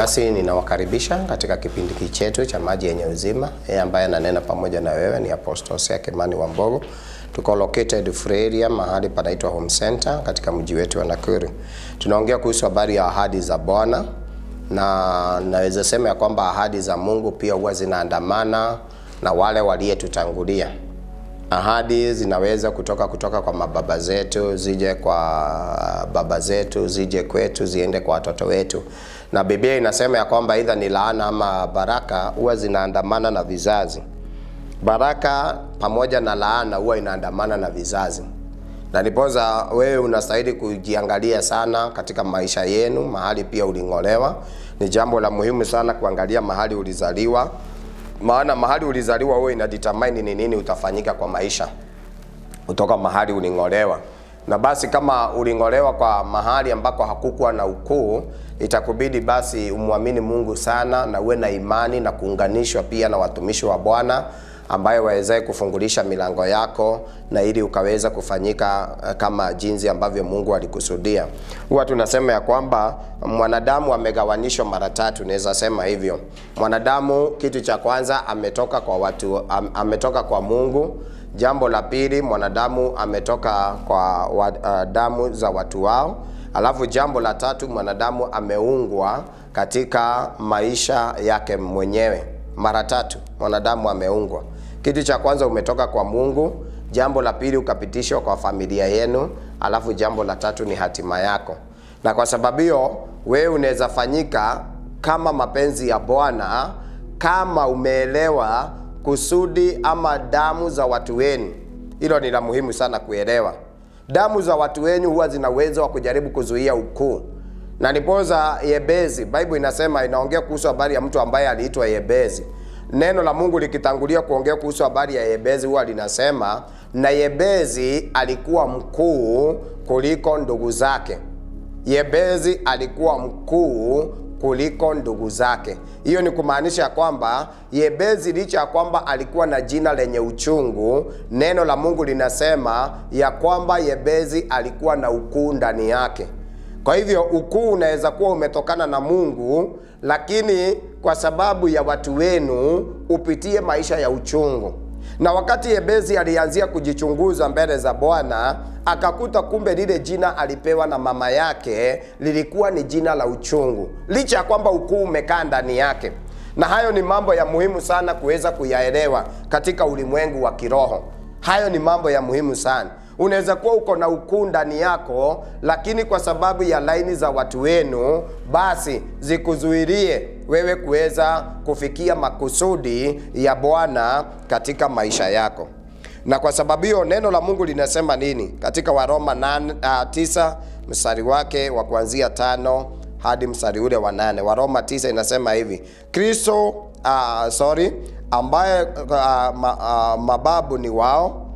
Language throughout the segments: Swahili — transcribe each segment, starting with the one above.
Basi ninawakaribisha katika kipindi chetu cha maji yenye uzima. Ambaye ananena pamoja na wewe ni Apostle Hosea Kimani Wambogo. Tuko located Freria, mahali panaitwa Home Center katika mji wetu wa Nakuru. Tunaongea kuhusu habari ya ahadi za Bwana, na naweza sema ya kwamba ahadi za Mungu pia huwa zinaandamana na wale waliotutangulia. Ahadi zinaweza kutoka kwa mababa zetu, zije kwa baba zetu, zije kwetu, ziende kwa watoto wetu. Na Biblia inasema ya kwamba either ni laana ama baraka huwa zinaandamana na vizazi. Baraka pamoja na laana huwa inaandamana na vizazi. Na nipoza wewe unastahili kujiangalia sana katika maisha yenu, mahali pia uling'olewa. Ni jambo la muhimu sana kuangalia mahali ulizaliwa. Maana mahali ulizaliwa wewe inadetermine ni nini utafanyika kwa maisha kutoka mahali uling'olewa. Na basi kama uling'olewa kwa mahali ambako hakukuwa na ukuu, itakubidi basi umwamini Mungu sana na uwe na imani na kuunganishwa pia na watumishi wa Bwana ambaye waweze kufungulisha milango yako na ili ukaweza kufanyika kama jinsi ambavyo Mungu alikusudia. Huwa tunasema ya kwamba mwanadamu amegawanishwa mara tatu, naweza sema hivyo. Mwanadamu, kitu cha kwanza, ametoka kwa Mungu. Jambo la pili, mwanadamu ametoka kwa damu za watu wao. Alafu jambo la tatu, mwanadamu ameungwa katika maisha yake mwenyewe. Mara tatu mwanadamu ameungwa. Kitu cha kwanza umetoka kwa Mungu, jambo la pili ukapitishwa kwa familia yenu, alafu jambo la tatu ni hatima yako. Na kwa sababu hiyo wewe unaweza fanyika kama mapenzi ya Bwana kama umeelewa kusudi ama damu za watu wenu. Hilo ni la muhimu sana kuelewa. Damu za watu wenu huwa zina uwezo wa kujaribu kuzuia ukuu. Na nipoza Yebezi, Bible inasema, inaongea kuhusu habari ya mtu ambaye aliitwa Yebezi. Neno la Mungu likitangulia kuongea kuhusu habari ya Yebezi huwa linasema, na Yebezi alikuwa mkuu kuliko ndugu zake. Yebezi alikuwa mkuu kuliko ndugu zake. Hiyo ni kumaanisha kwamba Yebezi licha ya kwamba alikuwa na jina lenye uchungu, neno la Mungu linasema ya kwamba Yebezi alikuwa na ukuu ndani yake. Kwa hivyo ukuu unaweza kuwa umetokana na Mungu, lakini kwa sababu ya watu wenu upitie maisha ya uchungu. Na wakati Yebezi alianzia kujichunguza mbele za Bwana, akakuta kumbe lile jina alipewa na mama yake lilikuwa ni jina la uchungu, licha ya kwamba ukuu umekaa ndani yake. Na hayo ni mambo ya muhimu sana kuweza kuyaelewa katika ulimwengu wa kiroho. Hayo ni mambo ya muhimu sana. Unaweza kuwa uko na ukuu ndani yako, lakini kwa sababu ya laini za watu wenu, basi zikuzuilie wewe kuweza kufikia makusudi ya Bwana katika maisha yako. Na kwa sababu hiyo neno la Mungu linasema nini? Katika Waroma 9 mstari wake wa kuanzia 5 hadi mstari ule wa 8. Waroma 9 inasema hivi: Kristo ambaye mababu ni wao,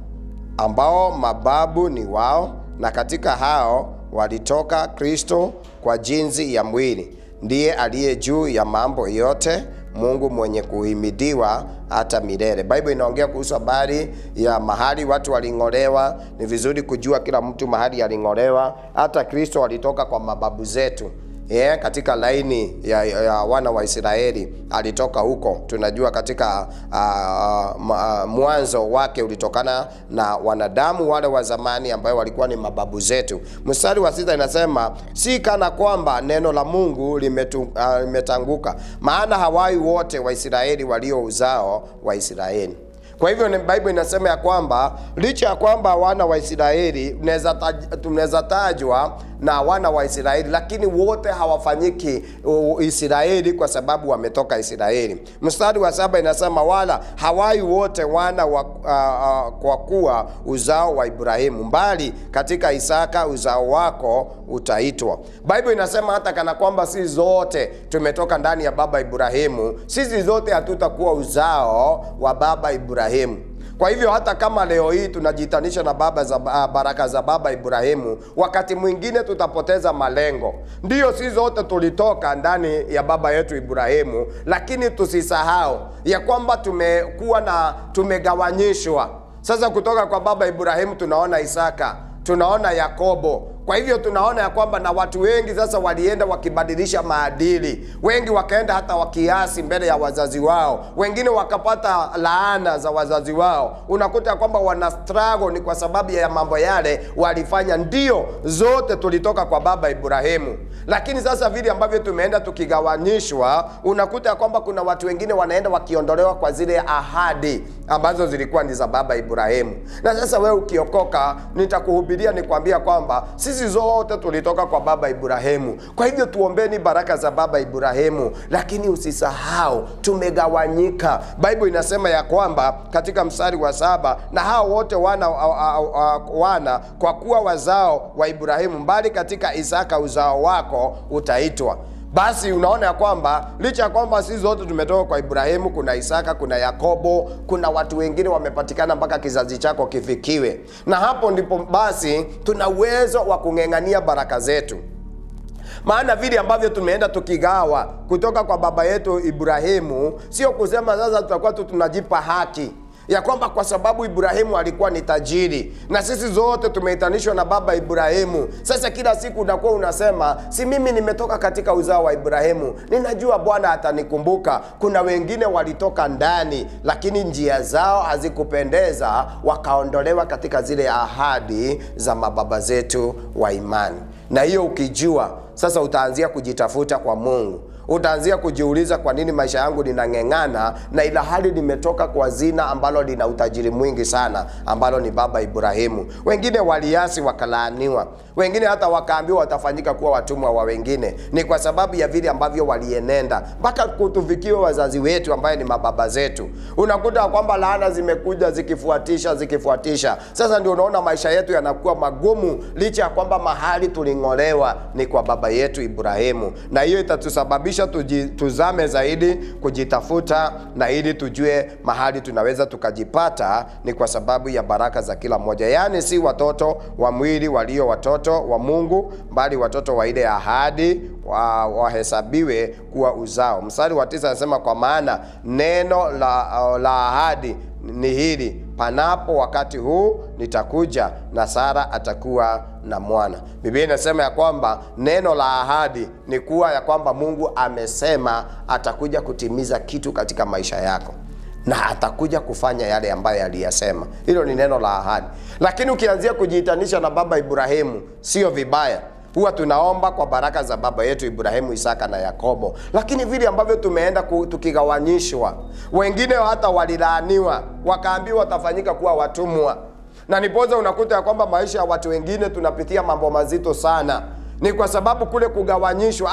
ambao mababu ni wao, na katika hao walitoka Kristo kwa jinsi ya mwili, ndiye aliye juu ya mambo yote, Mungu mwenye kuhimidiwa hata milele. Bible inaongea kuhusu habari ya mahali watu waling'olewa. Ni vizuri kujua kila mtu mahali aling'olewa. Hata Kristo alitoka kwa mababu zetu. Katika laini ya wana wa Israeli alitoka huko. Tunajua katika mwanzo wake ulitokana na wanadamu wale wa zamani ambao walikuwa ni mababu zetu. Mstari wa 6 inasema, si kana kwamba neno la Mungu limetanguka, maana hawai wote wa Israeli walio uzao wa Israeli. Kwa hivyo Bible inasema ya kwamba licha ya kwamba wana wa Israeli tunaweza tajwa na wana wa Israeli, lakini wote hawafanyiki Israeli kwa sababu wametoka Israeli. Mstari wa 7 inasema, wala hawai wote wana kwa kuwa uzao wa Ibrahimu, mbali katika Isaka uzao wako utaitwa. Bible inasema hata kana kwamba sisi zote tumetoka ndani ya baba Ibrahimu, sisi zote hatutakuwa uzao wa baba Ibrahimu. Kwa hivyo hata kama leo hii tunajitanisha na baraka za baba Ibrahimu, wakati mwingine tutapoteza malengo. Ndiyo, sisi zote tulitoka ndani ya baba yetu Ibrahimu, lakini tusisahau ya kwamba tumegawanyishwa. Sasa kutoka kwa baba Ibrahimu tunaona Isaka, tunaona Yakobo, Kwa hivyo tunaona ya kwamba na watu wengi sasa walienda wakibadilisha maadili. Wengi wakaenda hata wakiasi mbele ya wazazi wao. Wengine wakapata laana za wazazi wao. Unakuta ya kwamba wana struggle ni kwa sababu ya mambo yale walifanya. Ndio, zote tulitoka kwa baba Ibrahimu. Lakini sasa vile ambavyo tumeenda tukigawanyishwa, unakuta ya kwamba kuna watu wengine wanaenda wakiondolewa kwa zile ahadi ambazo zilikuwa ni za baba Ibrahimu. Na sasa wewe ukiokoka, nitakuhubiria nikwambia kwamba sisi zote tulitoka kwa baba Ibrahimu. Kwa hivyo tuombeni baraka za baba Ibrahimu, lakini usisahau tumegawanyika. Biblia inasema ya kwamba katika mstari wa 7, na hao wote wana kwa kuwa wazao wa Ibrahimu, mbali katika Isaka uzao wako utaitwa. Basi unaona ya kwamba licha ya kwamba sisi zote tumetoka kwa Ibrahimu, kuna Isaka, kuna Yakobo, kuna watu wengine wamepatikana mpaka kizazi chako kifikiwe. Na hapo ndipo basi tuna uwezo wa kung'ang'ania baraka zetu. Maana vile ambavyo tumeenda tukigawa kutoka kwa baba yetu Ibrahimu, sio kusema sasa tutakuwa tunajipa haki ya kwamba kwa sababu Ibrahimu alikuwa ni tajiri na sisi zote tumeitanishwa na baba Ibrahimu, sasa kila siku unakuwa unasema si mimi nimetoka katika uzao wa Ibrahimu, ninajua Bwana atanikumbuka. Kuna wengine walitoka ndani lakini njia zao hazikupendeza, wakaondolewa katika zile ahadi za mababa zetu wa imani. Na hiyo ukijua, sasa utaanzia kujitafuta kwa Mungu. Utaanzia kujiuliza, kwa nini maisha yangu ninang'eng'ana na ila hali nimetoka kwa zina ambalo lina utajiri mwingi sana, ambalo ni baba Ibrahimu. Wengine waliasi wakalaaniwa, wengine hata wakaambiwa watafanyika kuwa watumwa wa wengine. Ni kwa sababu ya vile ambavyo walienenda mpaka kutufikiwa wazazi wetu ambaye ni mababa zetu. Unakuta kwamba laana zimekuja zikifuatisha. Sasa ndio unaona maisha yetu yanakuwa magumu, licha ya kwamba mahali tuling'olewa ni kwa baba yetu Ibrahimu. Na hiyo itatusababisha tuzame zaidi kujitafuta, na ili tujue mahali tunaweza tukajipata ni kwa sababu ya baraka za kila mmoja. Yaani si watoto wa mwili walio watoto wa Mungu, bali watoto wa ile ahadi wahesabiwe kuwa uzao. Mstari wa 9 anasema, kwa maana neno la ahadi ni hili, panapo wakati huu nitakuja na Sara atakuwa na mwana. Biblia inasema ya kwamba neno la ahadi ni kuwa ya kwamba Mungu amesema atakuja kutimiza kitu katika maisha yako na atakuja kufanya yale ambayo aliyasema. Hilo ni neno la ahadi. Lakini ukianzia kujiitanisha na baba Ibrahimu, sio vibaya. Huwa tunaomba kwa baraka za baba yetu Ibrahimu, Isaka na Yakobo. Lakini vile ambavyo tumeenda tukigawanyishwa, wengine hata walilaaniwa, wakaambiwa watafanyika kuwa watumwa. Na nipoza unakuta ya kwamba maisha ya watu wengine tunapitia mambo mazito sana. Ni kwa sababu kule kugawanyishwa.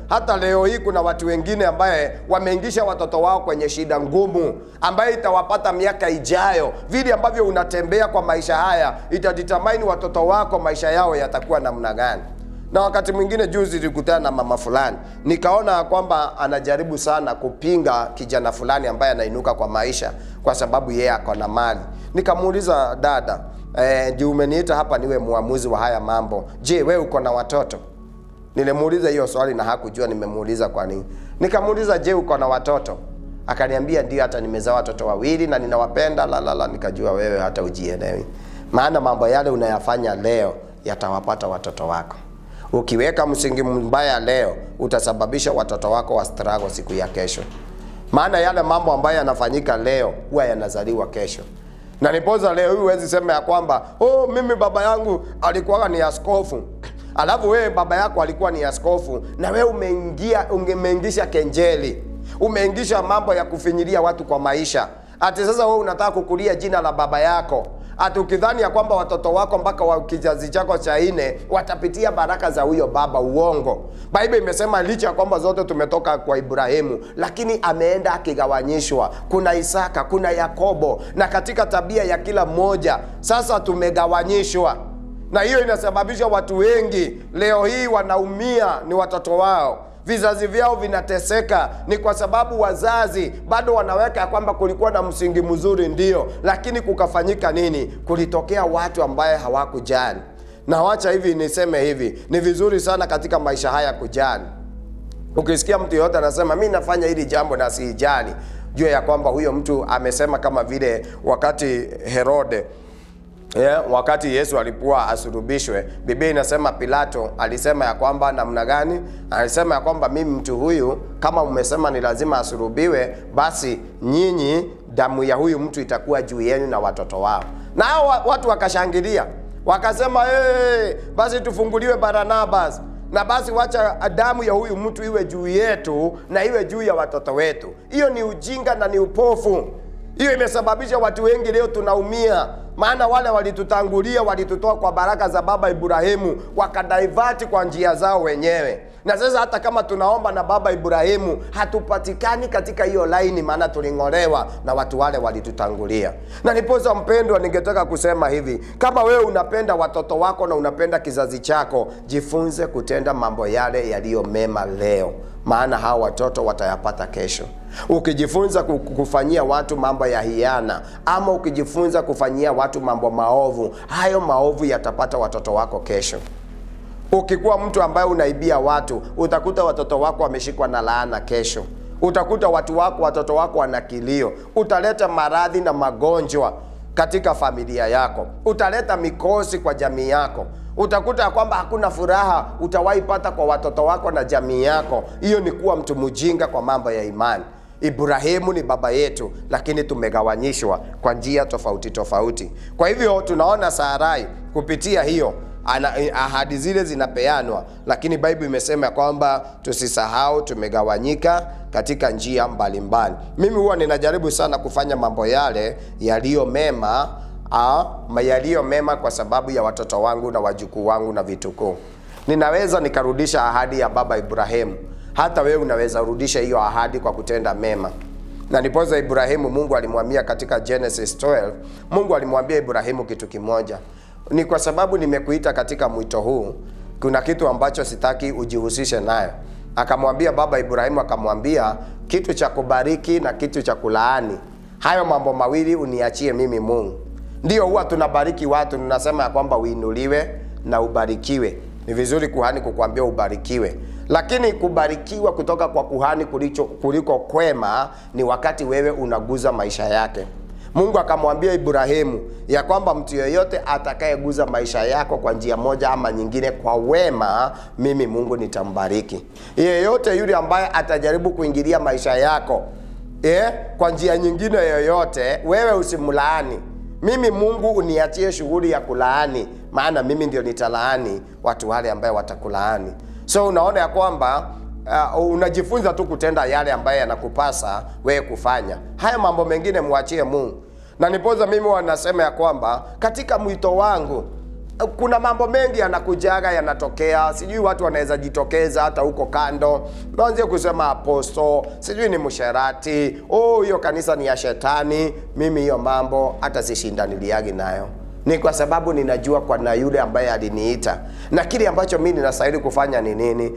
Hata leo hii kuna watu wengine ambaye wameingisha watoto wao kwenye shida ngumu ambaye itawapata miaka ijayo. Vile ambavyo unatembea kwa maisha haya itadetermine watoto wako maisha yao yatakuwa namna gani. Na wakati mwingine, juzi nilikutana na mama fulani, nikaona kwamba anajaribu sana kupinga kijana fulani ambaye anainuka kwa maisha kwa sababu yeye ako na mali. Nikamuuliza, dada, je, umeniita hapa niwe muamuzi wa haya mambo? Je, wewe uko na watoto? Nilimuuliza hiyo swali na hakujua nimemuuliza kwa nini. Nikamuuliza, je, uko na watoto? Akaniambia ndio, hata nimezaa watoto 2 na ninawapenda. Nikajua wewe hata ujielewi. Maana mambo yale unayafanya leo yatawapata watoto wako. Ukiweka msingi mbaya leo, utasababisha watoto wako wa struggle siku ya kesho. Maana yale mambo ambayo yanafanyika leo huwa yanazaliwa kesho. Na nipoza leo huwezi sema ya kwamba mimi baba yangu alikuwa ni askofu, alafu wewe baba yako alikuwa ni askofu, na wewe umeingisha kenjeli, umeingisha mambo ya kufinyilia watu kwa maisha. Ati sasa wewe unataka kukulia jina la baba yako. Ati ukidhani ya kwamba watoto wako mpaka wa kizazi chako cha 4 watapitia baraka za huyo baba. Uongo. Biblia imesema licha ya kwamba zote tumetoka kwa Ibrahimu, lakini ameenda akigawanyishwa. Kuna Isaka, kuna Yakobo, na katika tabia ya kila mmoja sasa tumegawanyishwa. Na hiyo inasababisha watu wengi leo hii wanaumia, ni watoto wao. Vizazi vyao vinateseka, ni kwa sababu wazazi bado wanaweka kwamba kulikuwa na msingi mzuri, ndio, lakini kukafanyika nini? Kulitokea watu ambaye hawakujali. Na wacha hivi niseme hivi, ni vizuri sana katika maisha haya kujali. Ukisikia mtu yote anasema mimi nafanya hili jambo na sijali, jua ya kwamba huyo mtu amesema, kama vile wakati Herode Wakati Yesu alikuwa asulubishwe, Biblia inasema Pilato alisema ya kwamba namna gani? Alisema ya kwamba mimi mtu huyu, kama umesema ni lazima asulubiwe, basi nyinyi damu ya huyu mtu itakuwa juu yenu na watoto wao. Na hao watu wakashangilia, wakasema basi tufunguliwe Barnabas, na basi wacha damu ya huyu mtu iwe juu yetu na iwe juu ya watoto wetu. Hiyo ni ujinga na ni upofu. Hiyo imesababisha watu wengi leo tunaumia. Maana wale walitutangulia, walitutoa kwa baraka za baba Ibrahimu, wakadivert kwa njia zao wenyewe. Na sasa hata kama tunaomba na baba Ibrahimu, hatupatikani katika hiyo laini, maana tuling'olewa na watu wale walitutangulia. Na nipoza mpendwa, ningetaka kusema hivi, kama wewe unapenda watoto wako na unapenda kizazi chako, jifunze kutenda mambo yale yaliyo mema leo, maana hao watoto watayapata kesho. Ukijifunza kufanyia watu mambo ya hiana, ama ukijifunza kufanyia watu mambo maovu, hayo maovu yatapata watoto wako kesho. Ukikuwa mtu ambaye unaibia watu, utakuta watoto wako wameshikwa na laana kesho. Utakuta watoto wako wana kilio. Utaleta maradhi na magonjwa katika familia yako. Utaleta mikosi kwa jamii yako. Utakuta kwamba hakuna furaha utawaipata kwa watoto wako na jamii yako. Hiyo ni kuwa mtu mjinga kwa mambo ya imani. Ibrahimu ni baba yetu, lakini tumegawanyishwa kwa njia tofauti tofauti. Kwa hivyo tunaona Sarai kupitia hiyo ahadi zile zinapeanwa, lakini Biblia imesema kwamba tusisahau tumegawanyika katika njia mbalimbali. Mimi huwa ninajaribu sana kufanya mambo yale yaliyo mema kwa sababu ya watoto wangu na wajukuu wangu na vitukuu. Ninaweza nikarudisha ahadi ya baba Ibrahimu. Hata wewe unaweza rudisha hiyo ahadi kwa kutenda mema. Na nipoza Ibrahimu, Mungu alimwambia katika Genesis 12, Mungu alimwambia Ibrahimu kitu kimoja. Ni kwa sababu nimekuita katika mwito huu, kuna kitu ambacho sitaki ujihusishe nayo. Akamwambia baba Ibrahimu, akamwambia kitu cha kubariki na kitu cha kulaani, hayo mambo mawili uniachie mimi Mungu. Ndio huwa tunabariki watu, tunasema ya kwamba uinuliwe na ubarikiwe. Ni vizuri kuhani kukuambia ubarikiwe, lakini kubarikiwa kutoka kwa kuhani kuliko kwema ni wakati wewe unaguza maisha yake. Mungu akamwambia Ibrahimu ya kwamba mtu yeyote atakayeguza maisha yako kwa njia moja ama nyingine kwa wema, mimi Mungu nitambariki. Yeyote yule ambaye atajaribu kuingilia maisha yako kwa njia nyingine yoyote, wewe usimlaani. Mimi Mungu uniachie shughuli ya kulaani, maana mimi ndio nitalaani watu wale ambao watakulaani. So unaona ya kwamba unajifunza tu kutenda yale ambayo yanakupasa wewe kufanya. Haya mambo mengine muachie Mungu. Na nipoza mimi wanasema ya kwamba katika mwito wangu kuna mambo mengi yanakujaga, yanatokea. Sijui watu wanaweza jitokeza hata huko kando, naanze kusema aposto, sijui ni msherati, hiyo kanisa ni ya shetani. Mimi hiyo mambo hata sishindaniliagi nayo. Ni kwa sababu ninajua kwa na yule ambaye aliniita, na kile ambacho mimi ninastahili kufanya ni nini?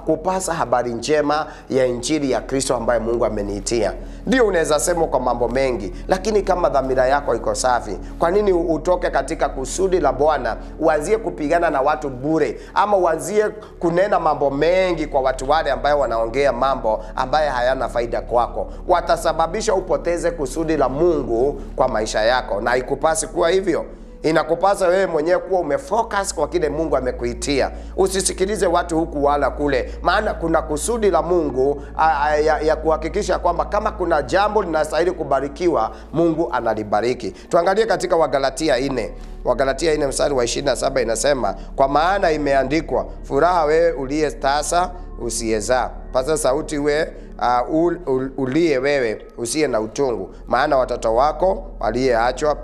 Kupasa habari njema ya injili ya Kristo ambaye Mungu ameniitia. Ndio unaweza sema kwa mambo mengi, lakini kama dhamira yako iko safi, kwa nini utoke katika kusudi la Bwana uanzie kupigana na watu bure, ama uanzie kunena mambo mengi kwa watu wale ambao wanaongea mambo ambaye hayana faida kwako? Watasababisha upoteze kusudi la Mungu kwa maisha yako, na ikupasi kuwa hivyo. Inakupasa wewe mwenyewe kuwa umefocus kwa kile Mungu amekuitia. Usisikilize watu huku wala kule, maana kuna kusudi la Mungu ya kuhakikisha kwamba kama kuna jambo linastahili kubarikiwa, Mungu analibariki. Tuangalie katika Wagalatia 4. Wagalatia 4 mstari wa 27 inasema, kwa maana imeandikwa, furaha wewe uliye tasa usiyezaa, paza sauti we uliye wewe usiye na utungu, maana watoto wako aliyeachwa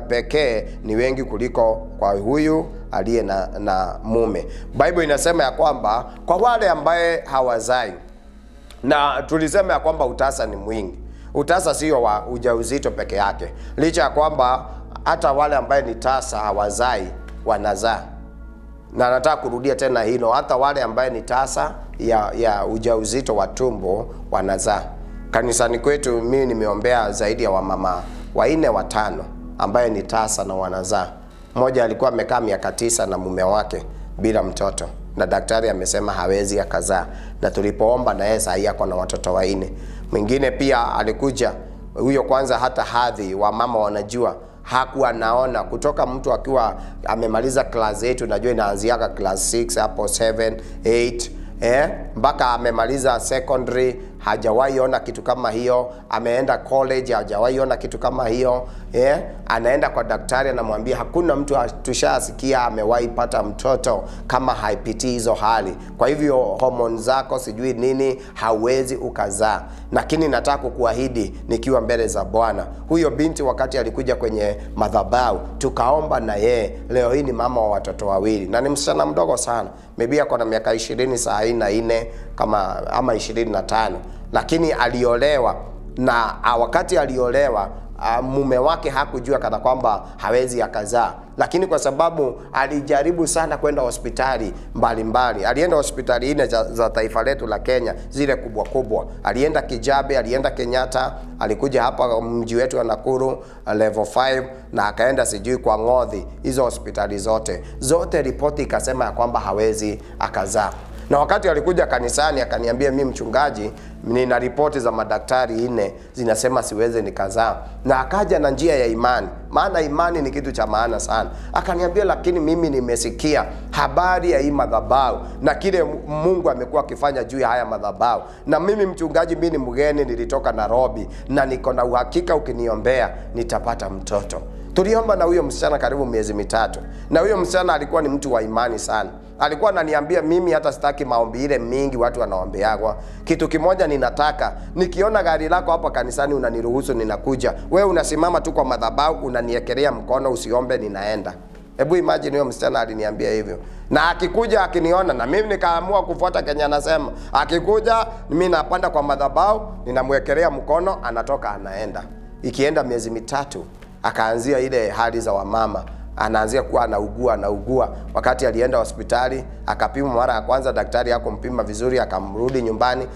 pekee ni wengi kuliko kwa huyu aliye na mume. Bible inasema ya kwamba kwa wale ambaye hawazai, na tulisema ya kwamba utasa ni mwingi. Utasa sio wa ujauzito peke yake, licha ya kwamba hata wale ambaye ni tasa hawazai wanazaa. Na nataka kurudia tena hilo, hata wale ambaye ni tasa ya ujauzito wa tumbo wanazaa. Kanisani kwetu mimi nimeombea zaidi ya wamama 4 5 ambaye ni tasa na wanazaa. Mmoja alikuwa amekaa miaka 9 na mume wake bila mtoto, na daktari amesema hawezi akazaa, na tulipoomba na yeye sasa yako na watoto 4. Mwingine pia alikuja, huyo kwanza hata hadhi wa mama wanajua, hakuwa naona kutoka mtu akiwa amemaliza class 8, unajua inaanziaka class 6 hapo 7 8 mpaka amemaliza secondary, hajawahi ona kitu kama hiyo. Ameenda college, hajawahi ona kitu kama hiyo. Anaenda kwa daktari, anamwambia hakuna mtu tushasikia amewahi pata mtoto kama haipitii hizo hali. Kwa hivyo hormone zako sijui nini, hauwezi ukazaa. Lakini nataka kukuahidi nikiwa mbele za Bwana, huyo binti wakati alikuja kwenye madhabahu, tukaomba na yeye, leo hii ni mama wa watoto wawili na ni msichana mdogo sana. Maybe ako na miaka 20 saa hii na 4 kama ama 25. Lakini aliolewa, na wakati aliolewa mume wake hakujua kana kwamba hawezi akazaa, lakini kwa sababu alijaribu sana kwenda hospitali mbalimbali. Alienda hospitali 4 za taifa letu la Kenya, zile kubwa kubwa. Alienda Kijabe, alienda Kenyatta, alikuja hapa mji wetu wa Nakuru level 5, na akaenda sijui kwa Ng'othi. Hizo hospitali zote ripoti ikasema ya kwamba hawezi akazaa. Na wakati alikuja kanisani akaniambia, mimi mchungaji, nina ripoti za madaktari 4 zinasema siweze nikazaa. Na akaja na njia ya imani, maana imani ni kitu cha maana sana. Akaniambia, lakini mimi nimesikia habari ya hii madhabahu na kile Mungu amekuwa akifanya juu ya haya madhabahu. Na mimi mchungaji, mimi ni mgeni, nilitoka Nairobi, na niko na uhakika ukiniombea nitapata mtoto. Tuliomba na huyo msichana karibu miezi 3. Na huyo msichana alikuwa ni mtu wa imani sana. Alikuwa ananiambia, mimi hata sitaki maombi ile mingi watu wanaombeagwa. Kitu kimoja ninataka, nikiona gari lako hapa kanisani unaniruhusu ninakuja. Wewe unasimama tu kwa madhabahu unaniekelea mkono, usiombe, ninaenda. Hebu imagine huyo msichana aliniambia hivyo. Na akikuja akiniona, na mimi nikaamua kufuata Kenya anasema. Akikuja mimi napanda kwa madhabahu, ninamwekelea mkono, anatoka anaenda. Ikienda miezi 3, akaanzia ile hali za wamama. Anaanzia kuwa anaugua. Wakati alienda hospitali, akapimwa mara ya kwanza, daktari hakumpima vizuri, akamrudi nyumbani.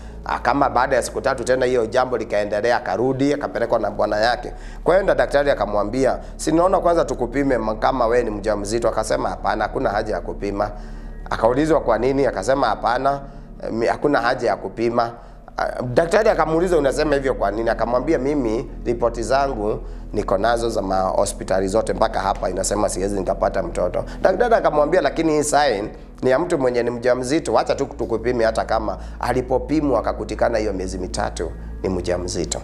Kama baada ya siku 3 tena hiyo jambo likaendelea, akarudi, akapelekwa na bwana yake. Kwa hiyo daktari akamwambia, si naona kwanza tukupime kama we ni mjamzito. Akasema hapana, hakuna haja ya kupima. Akaulizwa kwa nini, akasema hapana, hakuna haja ya kupima. Daktari akamuuliza, unasema hivyo kwa nini? Akamwambia, mimi ripoti zangu niko nazo za hospitali zote mpaka hapa inasema siwezi nikapata mtoto. Daktari akamwambia, lakini hii sign ni ya mtu mwenye ni mjamzito, acha tu tukupime. Hata kama alipopimwa akakutikana hiyo miezi 3 ni mjamzito.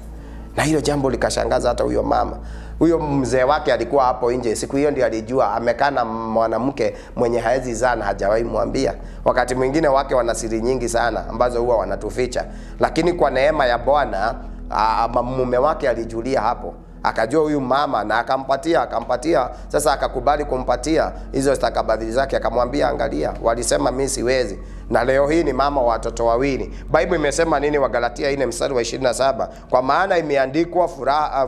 Na hilo jambo likashangaza hata huyo mama. Huyo mzee wake alikuwa hapo nje. Siku hiyo ndio alijua amekaa na mwanamke mwenye haezi zaa na hajawahi mwambia. Wakati mwingine wake wana siri nyingi sana ambazo huwa wanatuficha. Lakini kwa neema ya Bwana mume wake alijulia hapo. Akajua huyu mama na akampatia. Sasa akakubali kumpatia hizo stakabadhi zake, akamwambia, angalia, walisema mimi siwezi. Na leo hii ni mama wa watoto wawili. Bible imesema nini? Wagalatia 4 mstari wa 27. Kwa maana imeandikwa,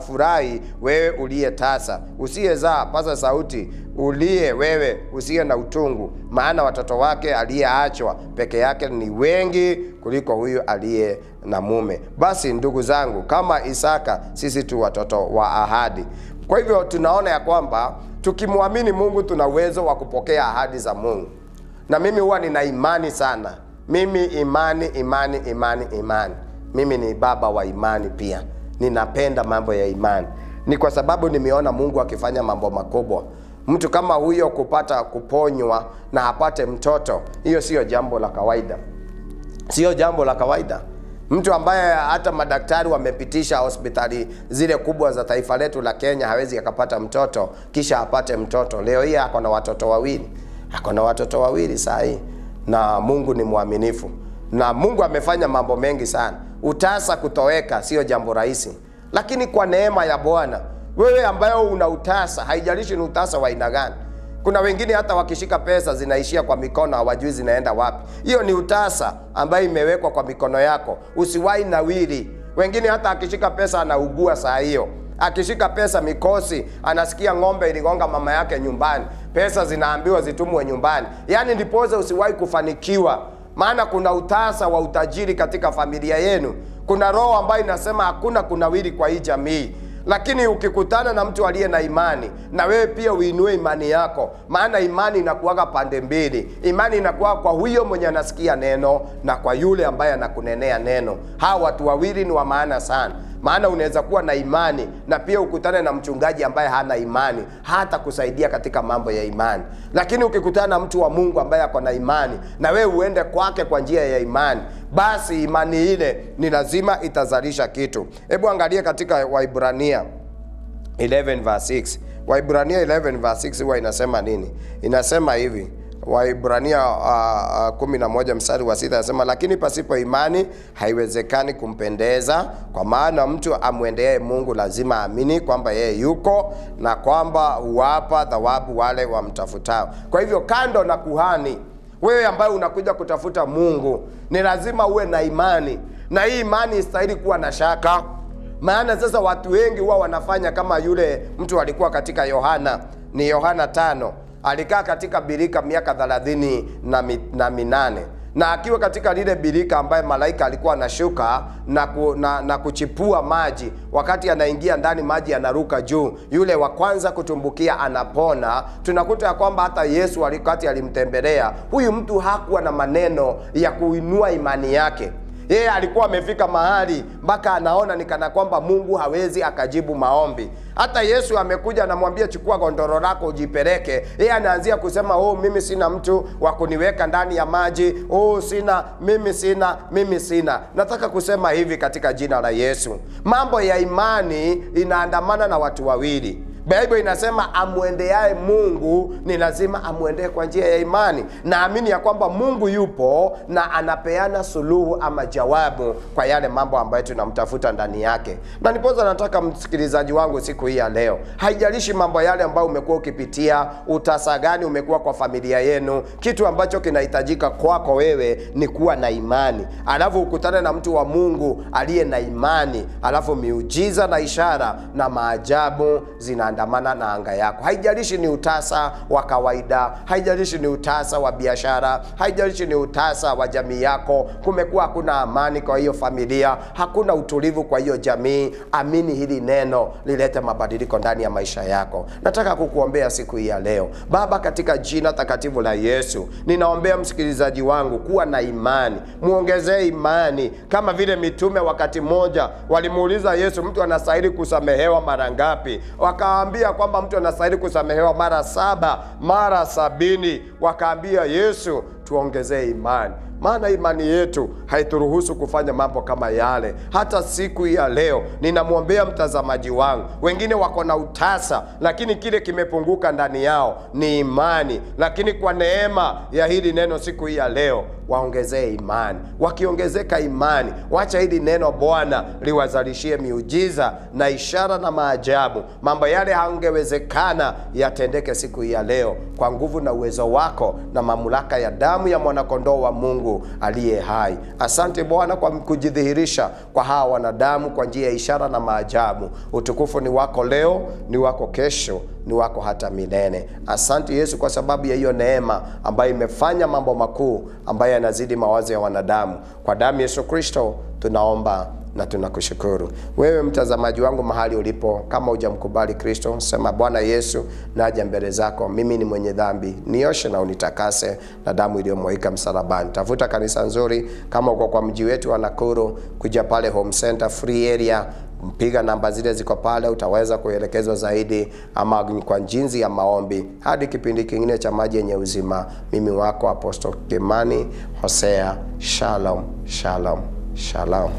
furahi wewe uliye tasa, usiyezaa, paza sauti, uliye wewe usiye na utungu, maana watoto wake aliyeachwa peke yake ni wengi kuliko huyu aliye na mume. Basi ndugu zangu, kama Isaka, sisi tu watoto wa ahadi. Kwa hivyo tunaona ya kwamba tukimwamini Mungu tuna uwezo wa kupokea ahadi za Mungu. Na mimi huwa nina imani sana. Mimi imani. Mimi ni baba wa imani pia. Ninapenda mambo ya imani. Ni kwa sababu nimeona Mungu akifanya mambo makubwa. Mtu kama huyo kuponywa na apate mtoto, hiyo sio jambo la kawaida. Sio jambo la kawaida. Mtu ambaye hata madaktari wamepitisha hospitali zile kubwa za taifa letu la Kenya hawezi akapata mtoto, kisha apate mtoto. Leo hii ako na watoto wawili. Ako na watoto wawili saa hii. Na Mungu ni mwaminifu. Na Mungu amefanya mambo mengi sana. Utasa kutoweka sio jambo rahisi. Lakini kwa neema ya Bwana, wewe ambaye una utasa, haijalishi ni utasa wa aina gani. Kuna wengine hata wakishika pesa zinaishia kwa mikono, hawajui zinaenda wapi. Hiyo ni utasa ambayo imewekwa kwa mikono yako. Usiwahi nawili. Wengine hata akishika pesa anaugua saa hiyo. Akishika pesa mikosi, anasikia ng'ombe iligonga mama yake nyumbani. Pesa zinaambiwa zitumwe nyumbani. Yaani ndipoza usiwahi kufanikiwa. Maana kuna utasa wa utajiri katika familia yenu. Kuna roho ambayo inasema hakuna kunawiri kwa hii jamii. Lakini ukikutana na mtu aliye na imani, na wewe pia uinue imani yako. Maana imani inakuwaga pande mbili. Imani inakuwa kwa huyo mwenye anasikia neno na kwa yule ambaye anakunenea neno. Hawa watu wawili ni wa maana sana. Maana unaweza kuwa na imani na pia ukutane na mchungaji ambaye hana imani, hata kusaidia katika mambo ya imani. Lakini ukikutana na mtu wa Mungu ambaye ako na imani na wewe uende kwake kwa njia ya imani, basi imani ile ni lazima itazalisha kitu. Hebu angalia katika Waibrania 11:6. Waibrania 11:6 huwa inasema nini? Inasema hivi, Waibrania 11:6 inasema, lakini pasipo imani haiwezekani kumpendeza, kwa maana mtu amwendeaye Mungu lazima aamini kwamba yeye yuko na kwamba huwapa thawabu wale wamtafutao. Kwa hivyo kando na kuhani, wewe ambaye unakuja kutafuta Mungu, ni lazima uwe na imani, na hii imani istahili kuwa na shaka. Maana sasa watu wengi huwa wanafanya kama yule mtu alikuwa katika Yohana 5, alikaa katika birika miaka 38, na akiwa katika lile birika ambaye malaika alikuwa anashuka na kuchipua maji, wakati anaingia ndani maji yanaruka juu, yule wa kwanza kutumbukia anapona. Tunakuta ya kwamba hata Yesu wakati alimtembelea, huyu mtu hakuwa na maneno ya kuinua imani yake. Yeye alikuwa amefika mahali mpaka anaona ni kana kwamba Mungu hawezi akajibu maombi. Hata Yesu amekuja anamwambia, chukua gondoro lako ujipeleke. Yeye anaanzia kusema, mimi sina mtu wa kuniweka ndani ya maji. Mimi sina. Nataka kusema hivi katika jina la Yesu, mambo ya imani inaandamana na watu wawili. Biblia inasema amwendeaye Mungu ni lazima amwendee kwa njia ya imani. Naamini ya kwamba Mungu yupo na anapeana suluhu ama jawabu kwa yale mambo ambayo tunamtafuta ndani yake. Na nipoza nataka msikilizaji wangu siku hii ya leo, haijalishi mambo yale ambayo umekuwa ukipitia, utasa gani umekuwa kwa familia yenu, kitu ambacho kinahitajika kwako wewe ni kuwa na imani. Alafu ukutane na mtu wa Mungu aliye na imani, alafu miujiza na ishara na maajabu zinaandamana na anga yako. Haijalishi ni utasa wa kawaida, haijalishi ni utasa wa biashara, haijalishi ni utasa wa jamii yako, kumekuwa hakuna amani kwa hiyo familia, hakuna utulivu kwa hiyo jamii, amini hili neno lilete mabadiliko ndani ya maisha yako. Nataka kukuombea siku hii ya leo. Baba, katika jina takatifu la Yesu, ninaombea msikilizaji wangu kuwa na imani. Muongezee imani, kama vile mitume wakati mmoja walimuuliza Yesu, mtu anastahili kusamehewa mara ngapi? Wakaambia kwamba mtu anastahili kusamehewa mara 7, mara 70. Wakaambia Yesu, tuongezee imani. Maana imani yetu haituruhusu kufanya mambo kama yale. Hata siku ya leo ninamwombea mtazamaji wangu, wengine wako na utasa, lakini kile kimepunguka ndani yao ni imani. Lakini kwa neema ya hili neno siku hii ya leo, waongezee imani. Wakiongezeka imani, wacha hili neno Bwana liwazalishie miujiza na ishara na maajabu. Mambo yale hangewezekana yatendeke siku hii ya leo kwa nguvu na uwezo wako na mamlaka ya damu ya mwanakondoo wa Mungu aliye hai. Asante Bwana kwa kujidhihirisha kwa hawa wanadamu kwa njia ya ishara na maajabu. Utukufu ni wako leo, ni wako kesho, ni wako hata milele. Asante Yesu kwa sababu ya hiyo neema ambayo imefanya mambo makuu ambayo yanazidi mawazo ya wanadamu. Kwa damu Yesu Kristo tunaomba na tunakushukuru. Wewe mtazamaji wangu mahali ulipo, kama hujamkubali Kristo, sema, Bwana Yesu, naja mbele zako, mimi ni mwenye dhambi, nioshe na unitakase na damu iliyomwagika msalabani. Tafuta kanisa nzuri, kama uko kwa mji wetu wa Nakuru, kuja pale Home Center free area, mpiga namba zile ziko pale, utaweza kuelekezwa zaidi ama kwa jinsi ya maombi. Hadi kipindi kingine cha Maji Yenye Uzima, mimi wako Apostle Kimani Hosea. Shalom, shalom, shalom.